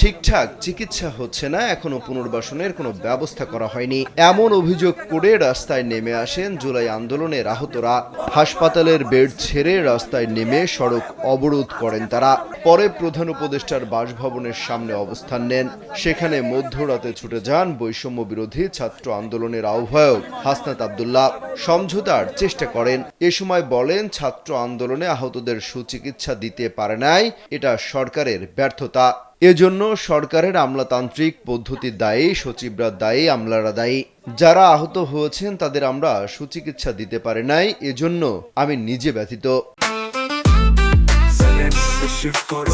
ঠিকঠাক চিকিৎসা হচ্ছে না, এখনো পুনর্বাসনের কোনো ব্যবস্থা করা হয়নি, এমন অভিযোগ করে রাস্তায় নেমে আসেন জুলাই আন্দোলনের আহতরা। হাসপাতালের বেড ছেড়ে রাস্তায় নেমে সড়ক অবরোধ করেন তারা। পরে প্রধান উপদেষ্টার বাসভবনের সামনে অবস্থান নেন। সেখানে মধ্যরাতে ছুটে যান বৈষম্য বিরোধী ছাত্র আন্দোলনের আহ্বায়ক হাসনাত আব্দুল্লাহ। সমঝোতার চেষ্টা করেন। এ সময় বলেন, ছাত্র আন্দোলনে আহতদের সুচিকিৎসা দিতে পারে নাই, এটা সরকারের ব্যর্থতা। এজন্য সরকারের আমলাতান্ত্রিক পদ্ধতির দায়ী, সচিবরা দায়ী, আমলারা দায়ী। যারা আহত হয়েছেন তাদের আমরা সুচিকিৎসা দিতে পারি নাই, এজন্য আমি নিজে ব্যথিত।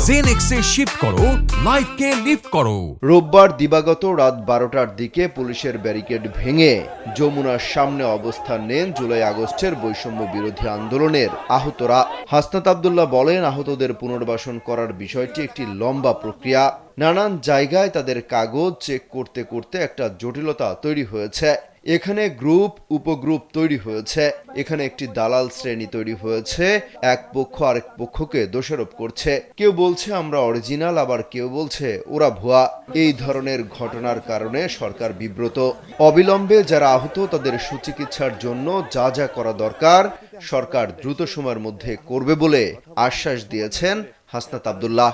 জেনেক্সে শিফট করো, লাইফকে লিফট করো। রোববার দিবাগত রাত 12টার দিকে পুলিশের ব্যারিকেড ভেঙে যমুনার সামনে অবস্থান নেন জুলাই আগস্টের বৈষম্য বিরোধী আন্দোলনের আহতরা। হাসনাত আব্দুল্লাহ বলেন, আহতদের পুনর্বাসন করার বিষয়টি একটি লম্বা প্রক্রিয়া। নানান জায়গায় তাদের কাগজ চেক করতে করতে একটা জটিলতা তৈরি হয়েছে। এখানে গ্রুপ উপগ্রুপ তৈরি হয়েছে, এখানে একটি দালাল শ্রেণী তৈরি হয়েছে। এক পক্ষ আরেক পক্ষকে দোষারোপ করছে। কেউ বলছে আমরা অরিজিনাল, আবার কেউ বলছে ওরা ভুয়া। এই ধরনের ঘটনার কারণে সরকার বিব্রত। অবিলম্বে যারা আহত তাদের সুচিকিৎসার জন্য যা যা করা দরকার সরকার দ্রুত সময়ের মধ্যে করবে বলে আশ্বাস দিয়েছেন হাসনাত আব্দুল্লাহ।